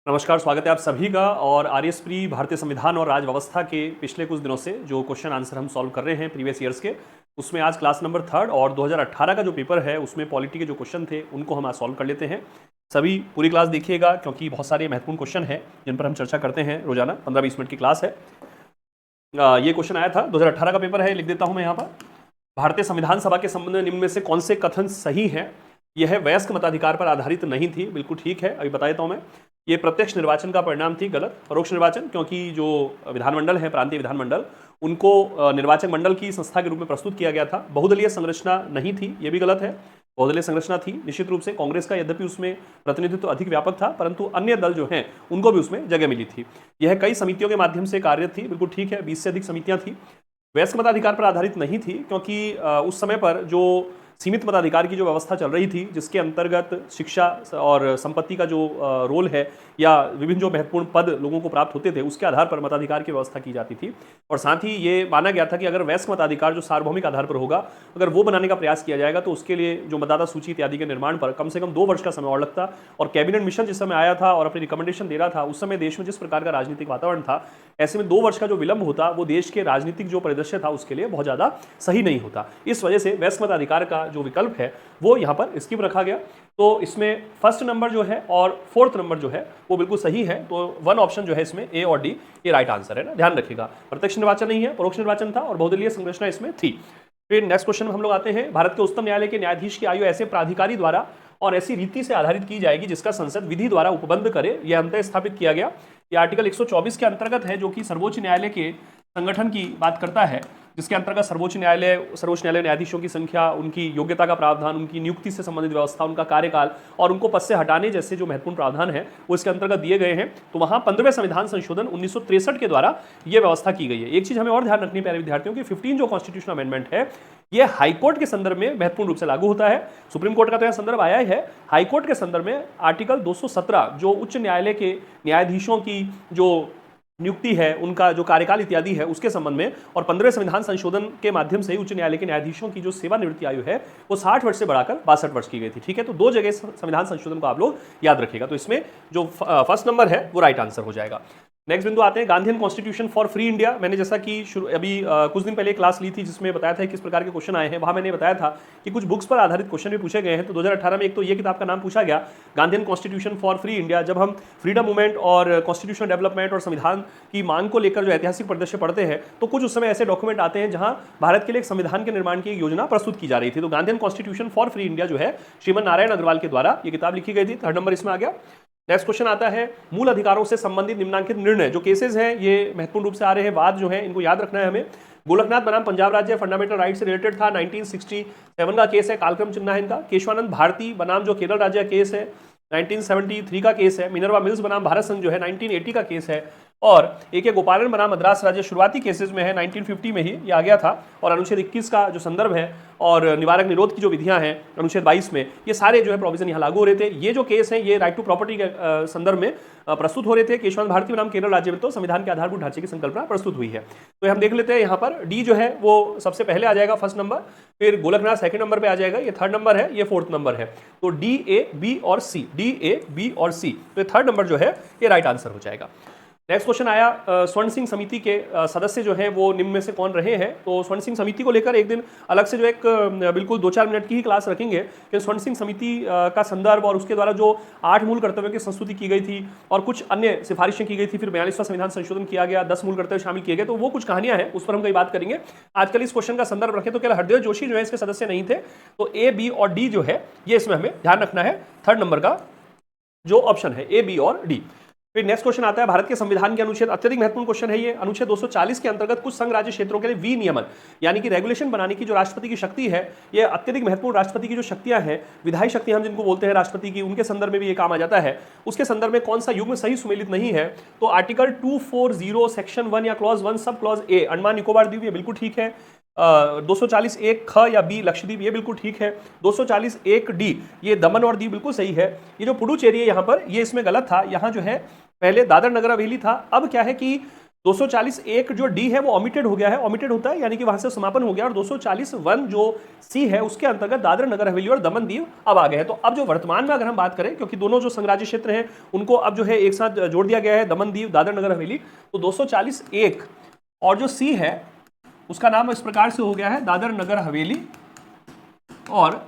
नमस्कार, स्वागत है आप सभी का। और आरएस प्री भारतीय संविधान और राज व्यवस्था के पिछले कुछ दिनों से जो क्वेश्चन आंसर हम सॉल्व कर रहे हैं प्रीवियस ईयर्स के, उसमें आज क्लास नंबर 3 और 2018 का जो पेपर है उसमें पॉलिटी के जो क्वेश्चन थे उनको हम आज सॉल्व कर लेते हैं। सभी पूरी क्लास देखिएगा क्योंकि बहुत सारे महत्वपूर्ण क्वेश्चन हैं जिन पर हम चर्चा करते हैं रोजाना। 15-20 मिनट की क्लास है। ये क्वेश्चन आया था 2018 का पेपर है, लिख देता हूं मैं यहाँ पर। भारतीय संविधान सभा के संबंध में निम्न में से कौन से कथन सही हैं? यह वयस्क मताधिकार पर आधारित नहीं थी। बिल्कुल ठीक है, अभी बता देता हूं मैं। ये प्रत्यक्ष निर्वाचन का परिणाम थी। गलत। परोक्ष निर्वाचन, क्योंकि जो विधानमंडल है, प्रांतीय विधानमंडल, उनको निर्वाचक मंडल की संस्था के रूप में प्रस्तुत किया गया था। बहुदलीय संरचना नहीं थी, ये भी गलत है। बहुदलीय संरचना थी निश्चित रूप से। कांग्रेस का यद्यपि उसमें प्रतिनिधित्व अधिक व्यापक था, परंतु अन्य दल जो हैं उनको भी उसमें जगह मिली थी। यह कई समितियों के माध्यम से कार्यरत थी। बिल्कुल ठीक है, 20 से अधिक समितियां थी। वयस्क मताधिकार पर आधारित नहीं थी क्योंकि उस समय पर जो सीमित मताधिकार की जो व्यवस्था चल रही थी, जिसके अंतर्गत शिक्षा और संपत्ति का जो रोल है या विभिन्न जो महत्वपूर्ण पद लोगों को प्राप्त होते थे, उसके आधार पर मताधिकार की व्यवस्था की जाती थी। और साथ ही ये माना गया था कि अगर वयस्क मताधिकार जो सार्वभौमिक आधार पर होगा, अगर वो बनाने का प्रयास किया जाएगा तो उसके लिए जो मतदाता सूची इत्यादि के निर्माण पर कम से कम 2 वर्ष का समय और लगता। और कैबिनेट मिशन जिस समय आया था और अपनी रिकमेंडेशन दे रहा था, उस समय देश में जिस प्रकार का राजनीतिक वातावरण था, ऐसे में 2 वर्ष का जो विलंब होता वो देश के राजनीतिक जो परिदृश्य था उसके लिए बहुत ज्यादा सही नहीं होता। इस वजह से वयस्क मताधिकार का जो विकल्प है वो यहां पर स्किप रखा गया। तो इसमें फर्स्ट नंबर जो है और फोर्थ नंबर जो है वो बिल्कुल सही है। तो 1 ऑप्शन जो है इसमें ए और डी ये राइट आंसर है ना, ध्यान रखिएगा। प्रत्यक्ष निर्वाचन नहीं है, परोक्ष निर्वाचन था और बहुदलीय संरचना इसमें थी। फिर नेक्स्ट क्वेश्चन में हम लोग आते हैं। भारत के उच्चतम न्यायालय के न्यायाधीश की आयु ऐसे प्राधिकारी द्वारा और ऐसी रीति से आधारित की जाएगी जिसका संसद विधि द्वारा उपबंध करे, यह अंतः स्थापित किया गया। यह आर्टिकल 124 के अंतर्गत है, जो कि सर्वोच्च न्यायालय के संगठन की बात करता है, जिसके अंतर्गत सर्वोच्च न्यायालय न्यायाधीशों की संख्या, उनकी योग्यता का प्रावधान, उनकी नियुक्ति से संबंधित व्यवस्था, उनका कार्यकाल और उनको पद से हटाने जैसे जो महत्वपूर्ण प्रावधान है वो इसके अंतर्गत दिए गए हैं। तो वहां 15वें संविधान संशोधन 1963 के द्वारा यह व्यवस्था की गई है। एक चीज हमें और ध्यान रखनी प्यारे विद्यार्थियों की, 15 जो कॉन्स्टिट्यूशनल अमेंडमेंट है ये हाईकोर्ट के संदर्भ में महत्वपूर्ण रूप से लागू होता है। सुप्रीम कोर्ट का तो यह संदर्भ आया ही है। हाईकोर्ट के संदर्भ में आर्टिकल 217 जो उच्च न्यायालय के न्यायाधीशों की जो नियुक्ति है, उनका जो कार्यकाल इत्यादि है उसके संबंध में, और 15वें संविधान संशोधन के माध्यम से ही उच्च न्यायालय के न्यायाधीशों की जो सेवानिवृत्ति आयु है वो 60 वर्ष से बढ़ाकर 62 वर्ष की गई थी। ठीक है, तो 2 जगह संविधान संशोधन को आप लोग याद रखिएगा। तो इसमें जो फर्स्ट नंबर है वो राइट आंसर हो जाएगा। नेक्स्ट बिंदु आते हैं Gandhian constitution for free India. मैंने जैसा कि अभी कुछ दिन पहले क्लास ली थी जिसमें बताया था किस प्रकार के क्वेश्चन आए हैं। वहां मैंने बताया था कि कुछ बुक्स पर आधारित क्वेश्चन भी पूछे गए हैं। तो 2018 में एक तो ये किताब का नाम पूछा गया, Gandhian constitution for free India. जब हम फ्रीडम मूवमेंट और कॉन्स्टिट्यूशनल डेवलपमेंट और संविधान की मांग को लेकर जो ऐतिहासिक परिदृश्य पढ़ते हैं तो कुछ उस समय ऐसे डॉक्यूमेंट आते हैं जहां भारत के लिए एक संविधान के निर्माण की योजना प्रस्तुत की जा रही थी। तो Gandhian constitution for free India जो है श्रीमन नारायण अग्रवाल के द्वारा ये किताब लिखी गई थी। 3rd नंबर इसमें आ गया। नेक्स्ट क्वेश्चन आता है मूल अधिकारों से संबंधित निम्नांकित निर्णय। जो केसेस हैं ये महत्वपूर्ण रूप से आ रहे हैं, वाद जो है इनको याद रखना है हमें। गोलकनाथ बनाम पंजाब राज्य फंडामेंटल राइट से रिलेटेड था, 1967 का केस है, कालक्रम चिन्ह है इनका। केशवानंद भारती बनाम जो केरल राज्य केस है 1973 का केस है। मिनर्वा मिल्स बनाम भारत संघ जो है 1980 का केस है। और ए.के. गोपालन बनाम मद्रास राज्य शुरुआती केसेस में है, 1950 में ही ये आ गया था। और अनुच्छेद 21 का जो संदर्भ है और निवारक निरोध की जो विधियां हैं अनुच्छेद 22 में, ये सारे जो है प्रोविजन यहाँ लागू हो रहे थे। ये जो केस हैं ये राइट टू प्रॉपर्टी के संदर्भ में प्रस्तुत हो रहे थे। केशवानंद भारती बनाम केरल राज्य में तो संविधान के आधारभूत ढांचे की संकल्पना प्रस्तुत हुई है। तो हम देख लेते हैं यहाँ पर डी जो है वो सबसे पहले आ जाएगा, फर्स्ट नंबर। फिर गोलकनाथ सेकंड नंबर पे आ जाएगा, ये 3rd नंबर है, ये 4th नंबर है। तो डी, ए, बी और सी, डी, ए, बी और सी, तो 3rd नंबर जो है ये राइट आंसर हो जाएगा। नेक्स्ट क्वेश्चन आया स्वर्ण सिंह समिति के सदस्य जो हैं वो निम्न में से कौन रहे हैं। तो स्वर्ण सिंह समिति को लेकर एक दिन अलग से जो एक बिल्कुल 2-4 मिनट की ही क्लास रखेंगे कि स्वर्ण सिंह समिति का संदर्भ और उसके द्वारा जो 8 मूल कर्तव्यों की संस्तुति की गई थी और कुछ अन्य सिफारिशें की गई थी। फिर 42वां संविधान संशोधन किया गया, 10 मूल कर्तव्य शामिल किए गए। तो वो कुछ कहानियां हैं, उस पर हम कई बात करेंगे। आजकल इस क्वेश्चन का संदर्भ रखें तो केवल हरदेव जोशी जो है इसके सदस्य नहीं थे। तो ए, बी और डी जो है ये इसमें हमें ध्यान रखना है, 3rd नंबर का जो ऑप्शन है ए, बी और डी। फिर नेक्स्ट क्वेश्चन आता है भारत के संविधान के अनुच्छेद, अत्यधिक महत्वपूर्ण क्वेश्चन है ये। अनुच्छेद 240 के अंतर्गत कुछ संघ राज्य क्षेत्रों के लिए विनियमन यानी कि रेगुलेशन बनाने की जो राष्ट्रपति की शक्ति है, ये अत्यधिक महत्वपूर्ण राष्ट्रपति की जो शक्तियां हैं, विधायी शक्ति हम जिनको बोलते हैं राष्ट्रपति की, उनके संदर्भ में भी ये काम आ जाता है। उसके संदर्भ में कौन सा युग्म सही सुमेलित नहीं है? तो आर्टिकल 240 सेक्शन 1 या clause 1 sub clause A Andaman Nicobar द्वीप, ये बिल्कुल ठीक है। 240 एक ख या बी लक्षद्वीप, ये बिल्कुल ठीक है। 240 एक डी ये दमन और दीव बिल्कुल सही है। ये जो पुडुचेरी है यहाँ पर, ये इसमें गलत था। यहाँ जो है पहले दादर नगर हवेली था, अब क्या है कि 240 एक जो डी है वो ओमिटेड हो गया है, ओमिटेड होता है यानी कि वहां से समापन हो गया, और 240 वन जो सी है उसके अंतर्गत दादर नगर हवेली और दमन दीव अब आ गए हैं। तो अब जो वर्तमान में अगर हम बात करें, क्योंकि दोनों जो संघराज्य क्षेत्र हैं उनको अब जो है एक साथ जोड़ दिया गया है, दमन दीव दादर नगर हवेली, तो 240 एक और जो सी है उसका नाम इस प्रकार से हो गया है दादर नगर हवेली और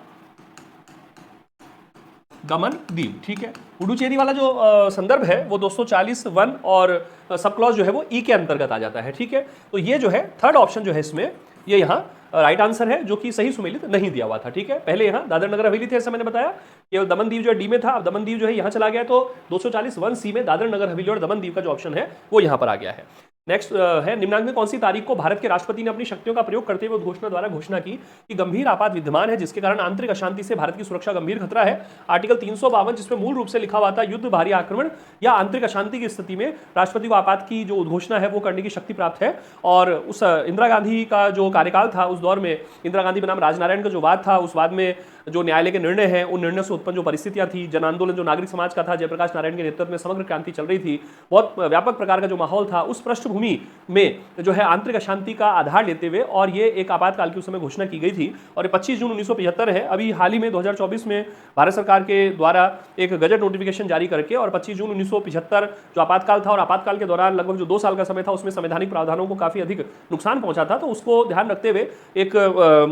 दमन दीव। ठीक है, पुडुचेरी वाला जो संदर्भ है वो 240 वन और सब क्लॉज जो है वो ई के अंतर्गत आ जाता है। ठीक है, तो ये जो है थर्ड ऑप्शन जो है इसमें ये यहाँ राइट आंसर है, जो कि सही सुमेलित नहीं दिया हुआ था। ठीक है, पहले यहाँ दादर नगर हवेली थे, ऐसा मैंने बताया, केवल दमन दीव जो है डी में था, अब दमन दीव जो है यहाँ चला गया, तो 240 वन सी में दादर नगर हवेली और दमन दीव का जो ऑप्शन है वो यहाँ पर आ गया है। नेक्स्ट है, निम्नांक में कौन सी तारीख को भारत के राष्ट्रपति ने अपनी शक्तियों का प्रयोग करते हुए उद्घोषणा द्वारा घोषणा की कि गंभीर आपात विद्यमान है जिसके कारण आंतरिक अशांति से भारत की सुरक्षा गंभीर खतरा है। आर्टिकल 352 जिसमें मूल रूप से लिखा हुआ था युद्ध, भारी आक्रमण या आंतरिक अशांति की स्थिति में राष्ट्रपति को आपात की जो उद्घोषणा है वो करने की शक्ति प्राप्त है। और उस इंदिरा गांधी का जो कार्यकाल था उस दौर में इंदिरा गांधी बनाम राजनारायण का जो वाद था, उस वाद में जो न्यायालय के निर्णय हैं उन निर्णय से उत्पन्न जो परिस्थितियां थी, जन आंदोलन जो नागरिक समाज का था, जयप्रकाश नारायण के नेतृत्व में समग्र क्रांति चल रही थी, बहुत व्यापक प्रकार का जो माहौल था, उस पृष्ठभूमि में जो है आंतरिक अशांति का आधार लेते हुए और ये एक आपातकाल की उस समय घोषणा की गई थी। और 25 जून 1975 है, अभी हाल ही में 2024 में भारत सरकार के द्वारा एक गजट नोटिफिकेशन जारी करके और 25 जून 1975 जो आपातकाल था और आपातकाल के दौरान लगभग जो 2 साल का समय था उसमें संवैधानिक प्रावधानों को काफी अधिक नुकसान पहुंचा था, तो उसको ध्यान रखते हुए एक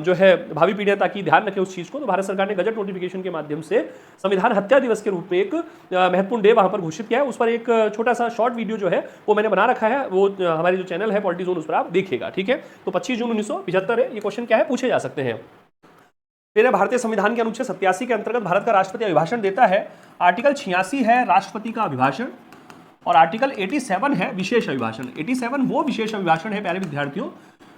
जो है भावी पीढ़ियां ताकि ध्यान रखें उस चीज को, तो भारत सरकार ने गजट नोटिफिकेशन के माध्यम से संविधान हत्या दिवस के रूप में एक महत्वपूर्ण डे वहां पर घोषित किया है। उस पर एक छोटा सा शॉर्ट वीडियो जो है वो मैंने बना रखा है, वो हमारे जो चैनल है पॉलिटी जोन उस पर आप देखिएगा। ठीक है, तो 25 जून 1975 है, ये क्वेश्चन क्या है पूछे जा सकते हैं। फिर भारतीय संविधान के अनुच्छेद 87 के अंतर्गत भारत का राष्ट्रपति अभिभाषण देता है। आर्टिकल 86 है राष्ट्रपति का अभिभाषण और आर्टिकल 87 है विशेष अभिभाषण। 87 वो विशेष अभिभाषण है प्यारे विद्यार्थियों,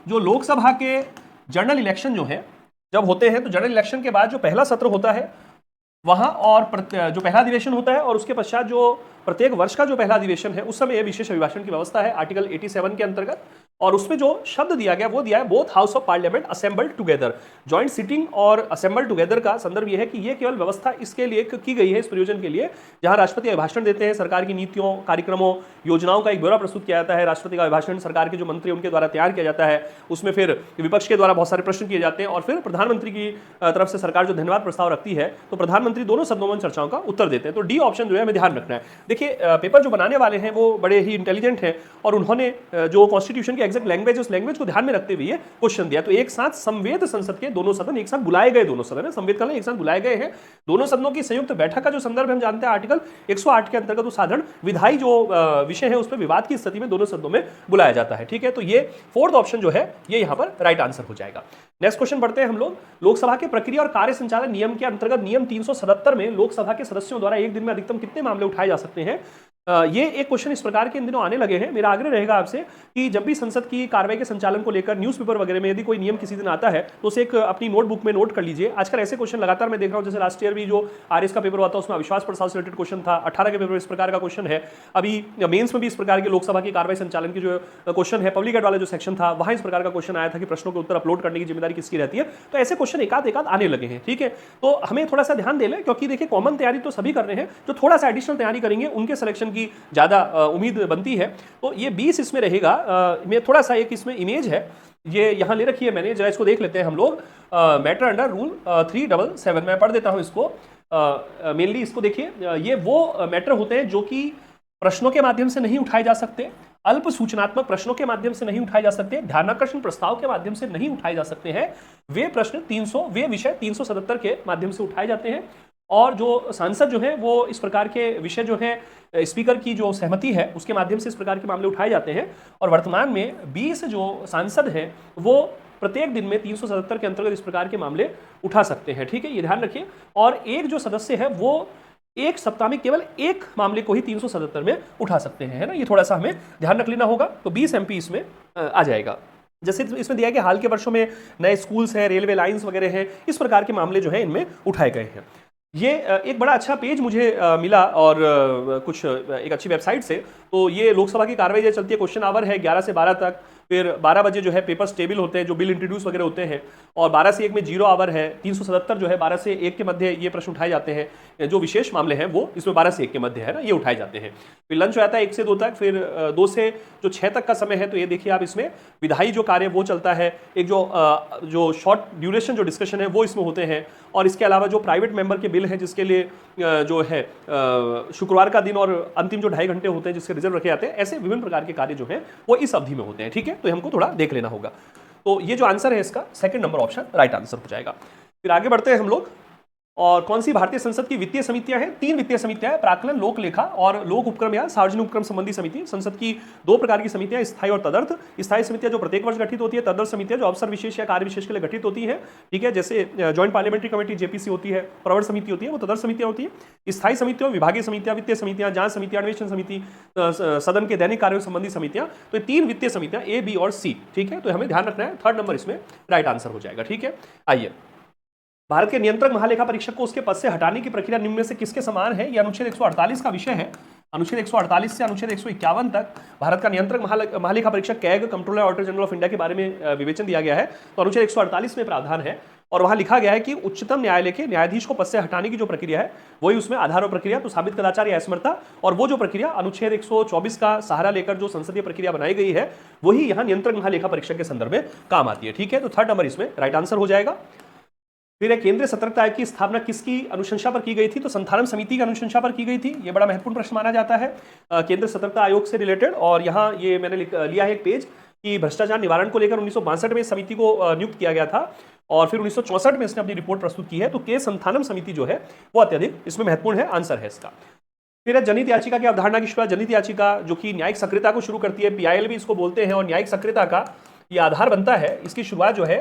जो लोकसभा के जनरल इलेक्शन जो है जब होते हैं, तो जनरल इलेक्शन के बाद जो पहला सत्र होता है वहां और जो पहला अधिवेशन होता है और उसके पश्चात जो प्रत्येक वर्ष का जो पहला अधिवेशन है उस समय यह विशेष अभिभाषण की व्यवस्था है आर्टिकल 87 के अंतर्गत। और उसमें जो शब्द दिया गया वो दिया है both house of parliament assembled together. Joint sitting और असेंबल्ड टुगेदर का संदर्भ यह है कि यह केवल व्यवस्था इसके लिए की गई है, इस प्रयोजन के लिए, जहां राष्ट्रपति अभिभाषण देते हैं, सरकार की नीतियों, कार्यक्रमों, योजनाओं का एक ब्यौरा प्रस्तुत किया जाता है। राष्ट्रपति का अभिभाषण सरकार के जो मंत्री उनके द्वारा तैयार किया जाता है, उसमें फिर विपक्ष के द्वारा बहुत सारे प्रश्न किए जाते हैं और फिर प्रधानमंत्री की तरफ से सरकार जो धन्यवाद प्रस्ताव रखती है तो प्रधानमंत्री दोनों सदनों में चर्चाओं का उत्तर देते हैं। तो डी ऑप्शन जो है हमें ध्यान रखना है। देखिए, पेपर जो बनाने वाले हैं वो बड़े ही इंटेलिजेंट हैं और उन्होंने जो कॉन्स्टिट्यूशन की एग्जैक्ट लैंग्वेज, उस लैंग्वेज को ध्यान में रखते हुए ये क्वेश्चन दिया। तो एक साथ संवेद संसद के दोनों सदन एक साथ बुलाए गए, दोनों सदन संवेद करने एक साथ बुलाए गए हैं। दोनों सदनों की संयुक्त बैठक का जो संदर्भ हम जानते हैं आर्टिकल 108 के अंतर्गत, वो साधारण विधायी जो विषय है उस पर विवाद की स्थिति में दोनों सदनों में बुलाया जाता है। ठीक है, तो ये फोर्थ ऑप्शन जो है ये यहां पर राइट आंसर हो जाएगा। नेक्स्ट क्वेश्चन पढ़ते हैं हम लोग। लोकसभा के प्रक्रिया और कार्य संचालन नियम के अंतर्गत नियम 377 में लोकसभा के सदस्यों द्वारा एक दिन में अधिकतम कितने मामले उठाए जा सकते हैं? ये एक क्वेश्चन इस प्रकार के इन दिनों आने लगे हैं। मेरा आग्रह रहेगा आपसे कि जब भी संसद की कार्रवाई के संचालन को लेकर न्यूज़पेपर वगैरह में यदि कोई नियम किसी दिन आता है तो उसे एक अपनी नोटबुक में नोट कर लीजिए। आजकल ऐसे क्वेश्चन लगातार मैं देख रहा हूं, जैसे लास्ट ईयर भी जो आरएस का पेपर हुआ था उसमें अविश्वास प्रस्ताव से रिलेटेड क्वेश्चन था, 18 के पेपर इस प्रकार का क्वेश्चन है, अभी मेन्स में भी इस प्रकार के लोकसभा की कार्रवाई संचालन की जो क्वेश्चन है, पब्लिक एड वाला जो सेक्शन था वहां इस प्रकार का क्वेश्चन आया था कि प्रश्नों के उत्तर अपलोड करने की जिम्मेदारी किसकी रहती है। तो ऐसे क्वेश्चन एकाध आने लगे हैं। ठीक है, तो हमें थोड़ा सा ध्यान दे लें, क्योंकि देखिए कॉमन तैयारी तो सभी कर रहे हैं, जो थोड़ा सा एडिशनल तैयारी करेंगे उनके सिलेक्शन की ज्यादा उम्मीद बनती है। तो ये 20 इसमें रहेगा। मैं थोड़ा सा एक इसमें इमेज है ये यहां ले रखी है मैंने, जरा इसको देख लेते हैं हम लोग। मैटर अंडर रूल 377 मैं पढ़ देता हूं इसको। मेनली इसको देखिए, ये वो मैटर होते हैं जो कि प्रश्नों के माध्यम से नहीं उठाए जा सकते, अल्प सूचनात्मक प्रश्नों के माध्यम से नहीं उठाए जा सकते, ध्यानाकर्षण प्रस्ताव के माध्यम से नहीं उठाए जा सकते हैं। वे प्रश्न वे विषय 377 के माध्यम से उठाए जाते हैं और जो सांसद जो है वो इस प्रकार के विषय जो है स्पीकर की जो सहमति है उसके माध्यम से इस प्रकार के मामले उठाए जाते हैं। और वर्तमान में 20 जो सांसद हैं वो प्रत्येक दिन में 377 के अंतर्गत इस प्रकार के मामले उठा सकते हैं। ठीक है, ये ध्यान रखिए। और एक जो सदस्य है वो एक सप्ताह में केवल एक मामले को ही 377 में उठा सकते हैं, है ना, ये थोड़ा सा हमें ध्यान रख लेना होगा। तो 20 MP इसमें आ जाएगा। जैसे इसमें दिया गया हाल के वर्षों में नए स्कूल्स हैं, रेलवे लाइंस वगैरह हैं, इस प्रकार के मामले जो है इनमें उठाए गए हैं। ये एक बड़ा अच्छा पेज मुझे मिला और कुछ एक अच्छी वेबसाइट से। तो ये लोकसभा की कार्रवाई जो चलती है, क्वेश्चन आवर है 11 से 12 तक, फिर 12 बजे जो है पेपर स्टेबल होते हैं, जो बिल इंट्रोड्यूस वगैरह होते हैं, और 12 से 1 में 0 आवर है, 377 जो है 12 से 1 के मध्य ये प्रश्न उठाए जाते हैं, जो विशेष मामले हैं वो इसमें 12 से 1 के मध्य है ना, ये उठाए जाते हैं। फिर लंच हो जाता है 1 से 2 तक, फिर 2 से जो 6 तक का समय है, तो ये देखिए आप इसमें विधायी जो कार्य वो चलता है, एक जो शॉर्ट ड्यूरेशन जो डिस्कशन है वो इसमें होते हैं, और इसके अलावा जो प्राइवेट मेंबर के बिल हैं जिसके लिए जो है शुक्रवार का दिन और अंतिम जो 2.5 घंटे होते हैं जिसके रिजर्व रखे जाते हैं, ऐसे विभिन्न प्रकार के कार्य जो हैं वो इस अवधि में होते हैं। ठीक है, तो हमको थोड़ा देख लेना होगा। तो ये जो आंसर है इसका second number option right answer हो जाएगा। फिर आगे बढ़ते हैं हम लोग, और कौन सी भारतीय संसद की वित्तीय समितियां हैं? 3 वित्तीय समितियां हैं, प्राक्कलन, लोक लेखा और लोक उपक्रम या सार्वजनिक उपक्रम संबंधी समिति। संसद की 2 प्रकार की समितियां, स्थायी और तदर्थ। स्थायी समितियां जो प्रत्येक वर्ष गठित होती है, तदर्थ समितियां जो अवसर विशेष या कार्य विशेष के लिए गठित होती है। ठीक है, जैसे ज्वाइंट पार्लियामेंट्री कमेटी जेपीसी होती है, प्रवर समिति होती है, वो तदर्थ समितियां होती है। स्थायी समितियों, विभागीय समितियां, वित्तीय समितियां, जांच समितियां, अन्वेषण समिति, सदन के दैनिक कार्यों संबंधी समितियां। तो ये 3 वित्तीय समितियां ए, बी और सी। ठीक है, तो हमें ध्यान रखना है, थर्ड नंबर इसमें राइट आंसर हो जाएगा। ठीक है, आइए, भारत के नियंत्रक महालेखा परीक्षक को उसके पद से हटाने की प्रक्रिया निम्न में से किसके समान है? यह अनुच्छेद 148 का विषय है। अनुच्छेद 148 से अनुच्छेद 151 तक भारत का नियंत्रक महालेखा परीक्षक CAG, controller auditor general of India के बारे में विवेचन दिया गया है। तो अनुच्छेद 148 में प्रावधान है, और वहां लिखा गया है कि उच्चतम न्यायालय के न्यायाधीश को पद से हटाने की जो प्रक्रिया है वही उसमें आधार और प्रक्रिया, तो साबित कदाचार या असमर्था, और वो जो प्रक्रिया अनुच्छेद 124 का सहारा लेकर जो संसदीय प्रक्रिया बनाई गई है वही यहाँ नियंत्रक महालेखा परीक्षक के संदर्भ में काम आती है। ठीक है, तो थर्ड नंबर इसमें राइट आंसर हो जाएगा। फिर केंद्रीय सतर्कता आयोग की स्थापना किसकी अनुशंसा पर की गई थी? तो संथानम समिति की अनुशंसा पर की गई थी। ये बड़ा महत्वपूर्ण प्रश्न माना जाता है केंद्रीय सतर्कता आयोग से रिलेटेड, और यहाँ ये मैंने लिया है एक पेज कि भ्रष्टाचार निवारण को लेकर 1962 में समिति को नियुक्त किया गया था, और फिर 1964 में इसने अपनी रिपोर्ट प्रस्तुत की है। तो के संथानम समिति जो है वो अत्यधिक इसमें महत्वपूर्ण है, आंसर है इसका। फिर जनहित याचिका की अवधारणा की शुरुआत, जनहित याचिका जो कि न्यायिक सक्रियता को शुरू करती है, PIL भी इसको बोलते हैं, और न्यायिक सक्रियता का ये आधार बनता है। इसकी शुरुआत जो है,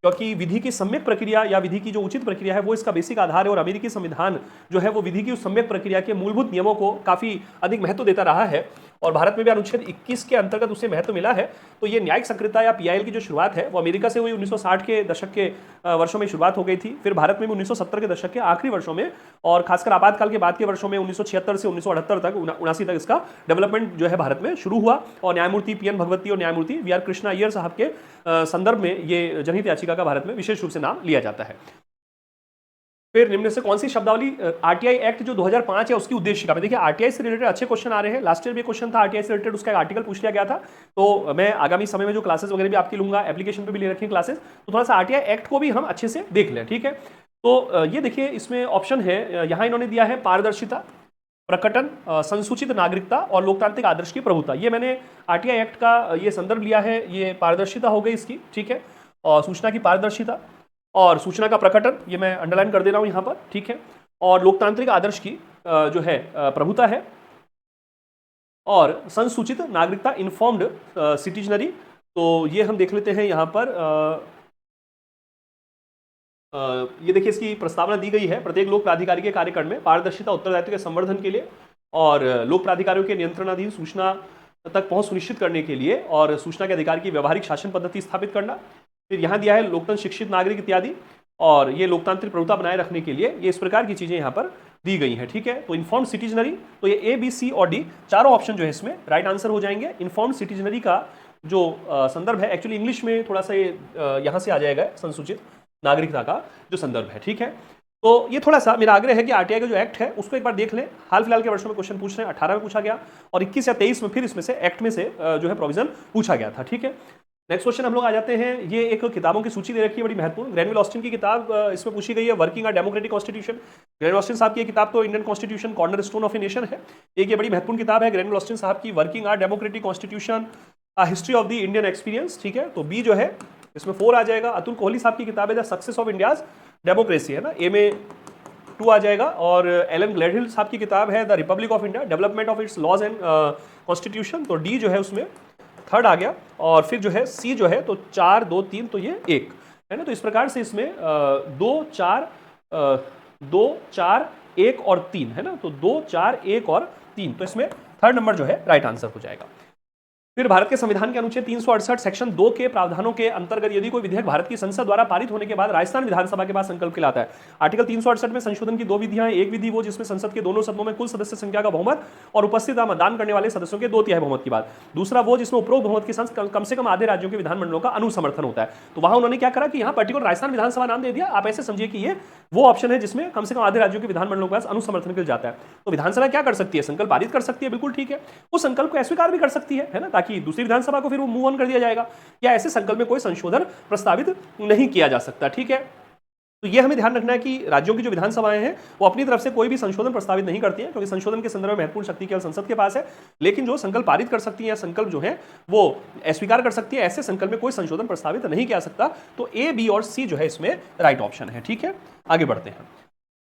क्योंकि विधि की सम्यक प्रक्रिया या विधि की जो उचित प्रक्रिया है वो इसका बेसिक आधार है, और अमेरिकी संविधान जो है वो विधि की उस सम्यक प्रक्रिया के मूलभूत नियमों को काफी अधिक महत्व देता रहा है, और भारत में भी अनुच्छेद 21 के अंतर्गत उसे महत्व मिला है। तो ये न्यायिक सक्रियता या PIL की जो शुरुआत है वो अमेरिका से हुई, 1960 के दशक के वर्षों में शुरुआत हो गई थी। फिर भारत में भी 1970 के दशक के आखिरी वर्षों में, और खासकर आपातकाल के बाद के वर्षों में 1976 से 1978 तक 79 तक इसका डेवलपमेंट जो है भारत में शुरू हुआ, और न्यायमूर्ति PN भगवती और न्यायमूर्ति VR कृष्णा अय्यर साहब के संदर्भ में ये जनहित याचिका का भारत में विशेष रूप से नाम लिया जाता है। फिर निम्न से कौन सी शब्दावली RTI एक्ट जो 2005 है उसकी उद्देशिका में? देखिए RTI से रिलेटेड अच्छे क्वेश्चन आ रहे हैं, लास्ट ईयर भी क्वेश्चन था RTI से रिलेटेड, उसका एक आर्टिकल पूछ लिया गया था। तो मैं आगामी समय में जो क्लासेस वगैरह भी आपकी लूंगा, एप्लीकेशन पे भी ले रखी क्लासेस, तो थोड़ा सा RTI एक्ट को भी हम अच्छे से देख लें। ठीक है, तो ये देखिए इसमें ऑप्शन है, यहाँ इन्होंने दिया है पारदर्शिता, प्रकटन, संसूचित नागरिकता और लोकतांत्रिक आदर्श की प्रभुता। ये मैंने RTI एक्ट का ये संदर्भ लिया है, ये पारदर्शिता हो गई इसकी। ठीक है, और सूचना की पारदर्शिता और सूचना का प्रकटन, ये मैं अंडरलाइन कर दे रहा हूं यहां पर। ठीक है, और लोकतांत्रिक आदर्श की जो है प्रभुता है, और संसूचित नागरिकता, इन्फॉर्म्ड सिटीजनरी। तो ये हम देख लेते हैं यहां पर। ये देखिए इसकी प्रस्तावना दी गई है, प्रत्येक लोक प्राधिकारी के कार्यकाल में पारदर्शिता उत्तरदायित्व के संवर्धन के लिए, और लोक प्राधिकारियों के नियंत्रणाधीन सूचना तक पहुंच सुनिश्चित करने के लिए, और सूचना के अधिकार की व्यवहारिक शासन पद्धति स्थापित करना। फिर यहाँ दिया है लोकतंत्र, शिक्षित नागरिक इत्यादि, और ये लोकतांत्रिक प्रभुता बनाए रखने के लिए ये इस प्रकार की चीजें यहाँ पर दी गई हैं। ठीक है, तो इन्फॉर्म्ड सिटीजनरी, तो ये A, B, C और D चारों ऑप्शन जो है इसमें राइट आंसर हो जाएंगे। इन्फॉर्म्ड सिटीजनरी का जो संदर्भ है, एक्चुअली इंग्लिश में थोड़ा सा यहाँ से आ जाएगा, संसूचित नागरिकता का जो संदर्भ है। ठीक है, तो ये थोड़ा सा मेरा आग्रह है कि RTI का जो एक्ट है उसको एक बार देख लें। हाल फिलहाल के वर्षों में क्वेश्चन पूछ रहे हैं, 18 में पूछा गया, और 21 या 23 में फिर इसमें से एक्ट में से जो है प्रोविजन पूछा गया था। ठीक है, नेक्स्ट क्वेश्चन हम लोग आ जाते हैं। ये एक किताबों की सूची दे रखी है बड़ी महत्वपूर्ण, ग्रैनविल ऑस्टिन की किताब इसमें पूछी गई है, working a democratic constitution. Granville Austin साहब की ये किताब तो Indian constitution corner stone of a nation है, एक ये बड़ी महत्वपूर्ण किताब है ग्रैनविल ऑस्टिन साहब की, working a democratic constitution, history of the Indian experience. ठीक है, तो B जो है इसमें 4 आ जाएगा। अतुल कोहली साहब की किताब है the success of India's democracy, है ना, A में 2 आ जाएगा। और एलन ग्लेडहिल साहब की किताब है the republic of India, development of its laws and constitution, तो D जो है उसमें 3rd आ गया। और फिर जो है C जो है तो 4, 2, 3, तो ये 1 है ना। तो इस प्रकार से इसमें 2, 4, 1 और 3 है ना, तो 2, 4, 1 और 3, तो इसमें 3rd नंबर जो है राइट आंसर हो जाएगा। फिर भारत के संविधान के अनुच्छेद 368 सेक्शन 2 के प्रावधानों के अंतर्गत यदि कोई विधेयक भारत की संसद द्वारा पारित होने के बाद राजस्थान विधानसभा के पास संकल्प खिलाता है। आर्टिकल 368 में संशोधन की दो विधियां हैं। एक विधि वो जिसमें संसद के दोनों सदनों में कुल सदस्य संख्या का बहुमत और उपस्थित मतदान करने वाले सदस्यों के 2/3 बहुमत की बात। दूसरा वो जिसमें उपरोक्त बहुमत के साथ कम से कम आधे राज्यों के विधानमंडलों का अनुसमर्थन होता है। तो वहां उन्होंने क्या करा कि यहाँ पर्टिकुलर राजस्थान विधानसभा नाम दे दिया। आप ऐसे समझिए कि ये वो ऑप्शन है जिसमें कम से कम आधे राज्यों के विधानमंडलों के पास अनुसमर्थन मिल जाता है। तो विधानसभा क्या कर सकती है? संकल्प पारित कर सकती है, बिल्कुल ठीक है। उस संकल्प को अस्वीकार भी कर सकती है ना, ताकि दूसरी विधानसभा को फिर वो मूव ऑन कर दिया जाएगा। या ऐसे संकल्प में कोई संशोधन प्रस्तावित नहीं किया जा सकता, ठीक है। तो ये हमें ध्यान रखना है कि राज्यों की जो विधानसभाएं हैं वो अपनी तरफ से कोई भी संशोधन प्रस्तावित नहीं करती हैं, क्योंकि संशोधन के संदर्भ में महत्वपूर्ण शक्ति केवल संसद के पास है। लेकिन जो संकल्प पारित कर सकती है, संकल्प जो है वो अस्वीकार कर सकती है, ऐसे संकल्प में कोई संशोधन प्रस्तावित नहीं किया सकता। तो ए, बी और सी जो है इसमें राइट ऑप्शन है, ठीक है। आगे बढ़ते हैं।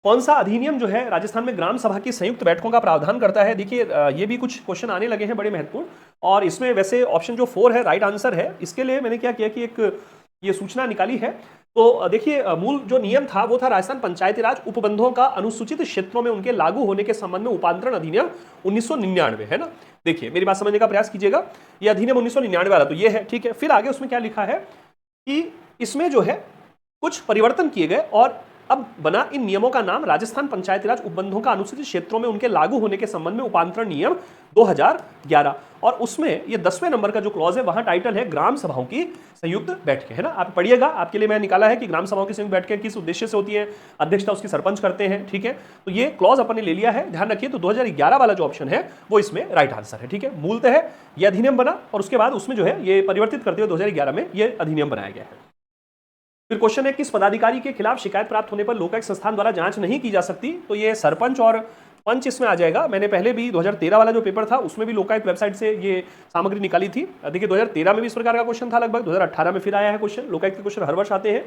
कौन सा अधिनियम जो है राजस्थान में ग्राम सभा की संयुक्त बैठकों का प्रावधान करता है? देखिए ये भी कुछ क्वेश्चन आने लगे हैं बड़े महत्वपूर्ण, और इसमें वैसे ऑप्शन जो 4 है राइट आंसर है। इसके लिए मैंने क्या किया कि एक ये सूचना निकाली है। तो देखिए मूल जो नियम था वो था राजस्थान पंचायती राज उपबंधों का अनुसूचित क्षेत्रों में उनके लागू होने के संबंध में उपांतरण अधिनियम 1999 है ना। देखिए मेरी बात समझने का प्रयास कीजिएगा, ये अधिनियम 1999 वाला तो ये है, ठीक है। फिर आगे उसमें क्या लिखा है कि इसमें जो है कुछ परिवर्तन किए गए और अब बना इन नियमों का नाम राजस्थान पंचायती राज उपबंधों का अनुसूचित क्षेत्रों में उनके लागू होने के संबंध में उपांतरण नियम 2011। और उसमें ये 10वें नंबर का जो क्लॉज है वहां टाइटल है ग्राम सभाओं की संयुक्त बैठकें, है ना। आप पढ़िएगा, आपके लिए मैं निकाला है कि ग्राम सभाओं की संयुक्त बैठकें किस उद्देश्य से होती है, अध्यक्षता उसकी सरपंच करते हैं, ठीक है। तो ये क्लॉज अपन ने ले लिया है, ध्यान रखिए। तो 2011 वाला जो ऑप्शन है वो इसमें राइट आंसर है, ठीक है। मूलतः ये अधिनियम बना और उसके बाद उसमें जो है ये परिवर्तित करते हुए 2011 में ये अधिनियम बनाया गया है। फिर क्वेश्चन है किस पदाधिकारी के खिलाफ शिकायत प्राप्त होने पर लोकायुक्त संस्थान द्वारा जांच नहीं की जा सकती? तो ये सरपंच और पंच इसमें आ जाएगा। मैंने पहले भी 2013 वाला जो पेपर था उसमें भी लोकायुक्त वेबसाइट से ये सामग्री निकाली थी। देखिए 2013 में भी इस प्रकार का क्वेश्चन था लगभग, 2018 में फिर आया है क्वेश्चन। लोकायुक्त के क्वेश्चन हर वर्ष आते हैं।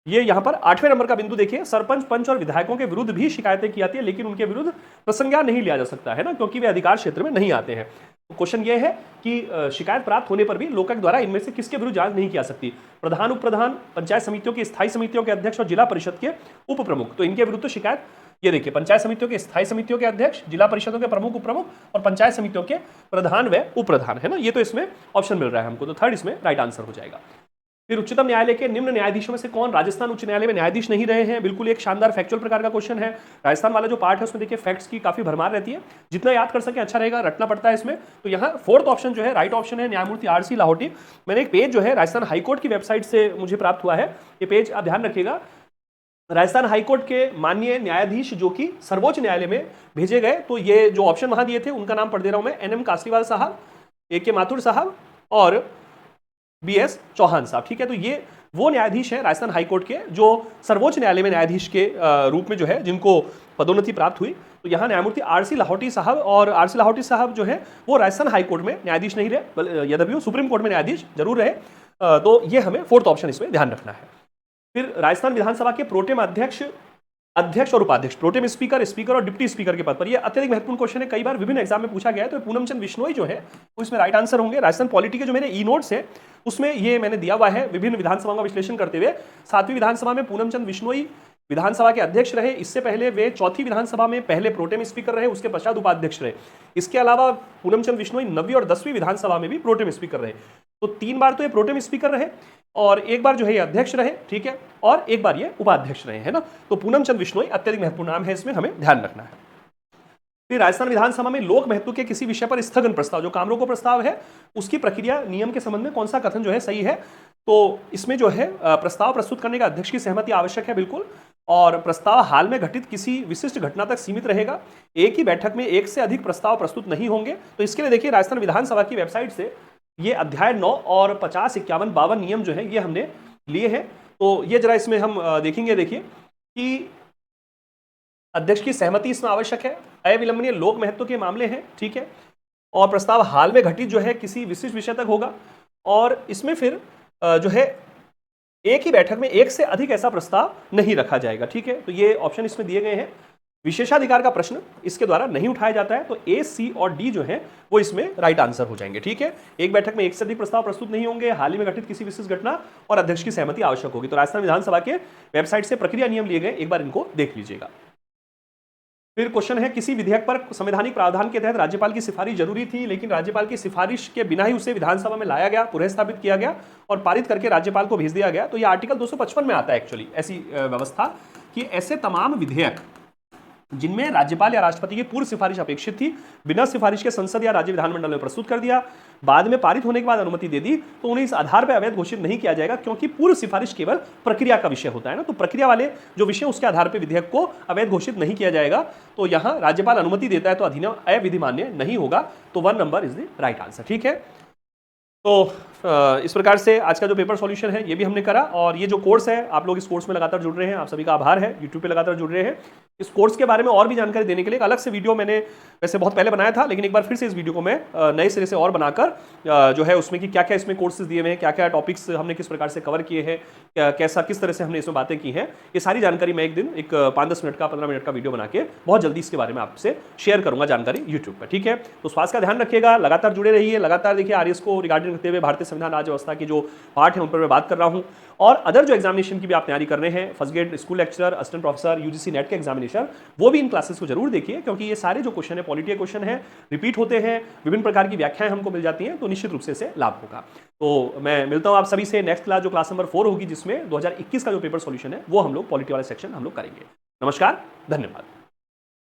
ये यहाँ पर 8वें नंबर का बिंदु देखिए, सरपंच पंच और विधायकों के विरुद्ध भी शिकायतें की जाती है, लेकिन उनके विरुद्ध प्रसंज्ञान नहीं लिया जा सकता है ना, क्योंकि वे अधिकार क्षेत्र में नहीं आते हैं। तो क्वेश्चन ये है कि शिकायत प्राप्त होने पर भी लोकायुक्त द्वारा इनमें से किसके विरुद्ध जांच नहीं की जा सकती? प्रधान, उप प्रधान, पंचायत समितियों की स्थायी समितियों के अध्यक्ष और जिला परिषद के उप प्रमुख। तो इनके विरुद्ध तो शिकायत ये देखिए, पंचायत समितियों के स्थायी समितियों के अध्यक्ष, जिला परिषदों के प्रमुख, उप प्रमुख और पंचायत समितियों के प्रधान व उप प्रधान, है ना। ये तो इसमें ऑप्शन मिल रहा है हमको, तो थर्ड इसमें राइट आंसर हो जाएगा। फिर उच्चतम न्यायालय के निम्न न्यायाधीशों में से कौन राजस्थान उच्च न्यायालय में न्यायाधीश नहीं रहे हैं? बिल्कुल एक शानदार फैक्चुअल प्रकार का क्वेश्चन है। राजस्थान वाला जो पार्ट है उसमें देखिए फैक्ट्स की काफी भरमार रहती है, जितना याद कर सके अच्छा रहेगा, रटना पड़ता है इसमें। तो यहाँ फोर्थ ऑप्शन जो है राइट ऑप्शन है, न्यायमूर्ति RC लाहौटी। मैंने एक पेज जो है राजस्थान हाईकोर्ट की वेबसाइट से मुझे प्राप्त हुआ है, ये पेज आप ध्यान रखिएगा। राजस्थान हाईकोर्ट के माननीय न्यायाधीश जो कि सर्वोच्च न्यायालय में भेजे गए, तो ये जो ऑप्शन वहां दिए थे उनका नाम पढ़ दे रहा हूं मैं। NM कासरीवाल साहब, AK माथुर साहब और BS चौहान साहब, ठीक है। तो ये वो न्यायाधीश हैं राजस्थान हाईकोर्ट के जो सर्वोच्च न्यायालय में न्यायाधीश के रूप में जो है जिनको पदोन्नति प्राप्त हुई। तो यहाँ न्यायमूर्ति RC लाहौटी साहब, और RC लाहौटी साहब जो है वो राजस्थान हाईकोर्ट में न्यायाधीश नहीं रहे, यद्यपि वो सुप्रीम कोर्ट में न्यायाधीश जरूर रहे। तो ये हमें फोर्थ ऑप्शन इसमें ध्यान रखना है। फिर राजस्थान विधानसभा के प्रोटेम अध्यक्ष और उपाध्यक्ष, प्रोटेम स्पीकर, स्पीकर और डिप्टी स्पीकर के पद पर, यह अत्यधिक महत्वपूर्ण क्वेश्चन है, कई बार विभिन्न एग्जाम में पूछा गया है। तो पूनम चंद बिश्नोई जो है वो इसमें राइट आंसर होंगे। राजस्थान पॉलिटी के जो मेरे ई नोट्स है उसमें ये मैंने दिया हुआ है विभिन्न विधानसभाओं का विश्लेषण करते हुए। 7वीं विधानसभा में पूनम चंद बिश्नोई विधानसभा के अध्यक्ष रहे। इससे पहले वे 4थी विधानसभा में पहले प्रोटेम स्पीकर रहे, उसके पश्चात उपाध्यक्ष रहे। इसके अलावा पूनम चंद बिश्नोई 9वीं और 10वीं विधानसभा में भी प्रोटेम स्पीकर रहे। तो 3 बार तो ये प्रोटेम स्पीकर रहे और एक बार जो है ये अध्यक्ष रहे, ठीक है, और एक बार ये उपाध्यक्ष रहे, है ना। तो पूनम चंद बिश्नोई अत्यधिक महत्वपूर्ण नाम है, इसमें हमें ध्यान रखना है। फिर राजस्थान विधानसभा में लोक महत्व के किसी विषय पर स्थगन प्रस्ताव, जो कामरोको प्रस्ताव है, उसकी प्रक्रिया नियम के संबंध में कौन सा कथन जो है सही है? तो इसमें जो है प्रस्ताव प्रस्तुत करने का अध्यक्ष की सहमति आवश्यक है, बिल्कुल। और प्रस्ताव हाल में घटित किसी विशिष्ट घटना तक सीमित रहेगा। एक ही बैठक में एक से अधिक प्रस्ताव प्रस्तुत नहीं होंगे। तो इसके लिए देखिए राजस्थान विधानसभा की वेबसाइट से ये अध्याय 9 और 50, 51, 52 नियम जो है ये हमने लिए हैं। तो ये जरा इसमें हम देखेंगे, देखिए कि अध्यक्ष की सहमति इसमें आवश्यक है, अविलंबनीय लोक महत्व के मामले हैं, ठीक है, और प्रस्ताव हाल में घटित जो है किसी विशिष्ट विषय तक होगा। और इसमें फिर जो है एक ही बैठक में एक से अधिक ऐसा प्रस्ताव नहीं रखा जाएगा, ठीक है। तो ये ऑप्शन इसमें दिए गए हैं। विशेषाधिकार का प्रश्न इसके द्वारा नहीं उठाया जाता है। तो A, C और D जो है वो इसमें राइट आंसर हो जाएंगे, ठीक है। एक बैठक में एक से अधिक प्रस्ताव प्रस्तुत नहीं होंगे, हाल ही में घटित किसी विशिष्ट घटना और अध्यक्ष की सहमति आवश्यक होगी। तो राजस्थान विधानसभा के वेबसाइट से प्रक्रिया नियम लिए गए, एक बार इनको देख लीजिएगा। फिर क्वेश्चन है, किसी विधेयक पर संवैधानिक प्रावधान के तहत राज्यपाल की सिफारिश जरूरी थी, लेकिन राज्यपाल की सिफारिश के बिना ही उसे विधानसभा में लाया गया, पुनः स्थापित किया गया और पारित करके राज्यपाल को भेज दिया गया। तो यह आर्टिकल 255 में आता है एक्चुअली ऐसी व्यवस्था कि ऐसे तमाम विधेयक जिनमें राज्यपाल या राष्ट्रपति की पूर्व सिफारिश अपेक्षित थी, बिना सिफारिश के संसद या राज्य विधानमंडल में प्रस्तुत कर दिया, बाद में पारित होने के बाद अनुमति दे दी, तो उन्हें इस आधार पर अवैध घोषित नहीं किया जाएगा, क्योंकि पूर्व सिफारिश केवल प्रक्रिया का विषय होता है ना। तो प्रक्रिया वाले जो विषय उसके आधार पर विधेयक को अवैध घोषित नहीं किया जाएगा। तो यहां राज्यपाल अनुमति देता है तो अधिनियम अविधिमान्य नहीं होगा। तो 1 number is the right answer. ठीक है, तो इस प्रकार से आज का जो पेपर सॉल्यूशन है ये भी हमने करा। और ये जो कोर्स है, आप लोग इस कोर्स में लगातार जुड़ रहे हैं, आप सभी का आभार है। यूट्यूब पे लगातार जुड़ रहे हैं। इस कोर्स के बारे में और भी जानकारी देने के लिए एक अलग से वीडियो मैंने वैसे बहुत पहले बनाया था, लेकिन एक बार फिर से इस वीडियो को मैं नए सिरे से और बनाकर जो है उसमें कि क्या क्या इसमें कोर्सेज दिए हुए हैं, क्या क्या टॉपिक्स हमने किस प्रकार से कवर किए हैं, कैसा किस तरह से हमने इसमें बातें की हैं, ये सारी जानकारी मैं एक दिन एक 5-10 मिनट का 15 मिनट का वीडियो बना के बहुत जल्दी इसके बारे में आपसे शेयर करूंगा जानकारी यूट्यूब पर। ठीक है, तो स्वास्थ्य का ध्यान रखिएगा, लगातार जुड़े रहिए, लगातार देखिए आरएस को रिगार्डिंग रखते हुए भारतीय संविधान राज्य व्यवस्था की जो पार्ट है उन पर मैं बात कर रहा हूं। और अदर जो एग्जामिनेशन की भी आप तैयारी कर रहे हैं, first grade school lecturer, assistant professor, UGC net के एग्जामिनेशन, वो भी इन क्लासेस को जरूर देखिए, क्योंकि ये सारे जो क्वेश्चन है पॉलिटी के क्वेश्चन है, रिपीट होते हैं, विभिन्न प्रकार की व्याख्याएं हमको मिल जाती हैं, तो निश्चित रूप से इसे लाभ होगा। तो मैं मिलता हूं आप सभी से नेक्स्ट क्लास, जो क्लास नंबर 4 होगी, जिसमें 2021 का जो पेपर सॉल्यूशन है वो हम लोग पॉलिटी वाले सेक्शन हम लोग करेंगे। नमस्कार, धन्यवाद।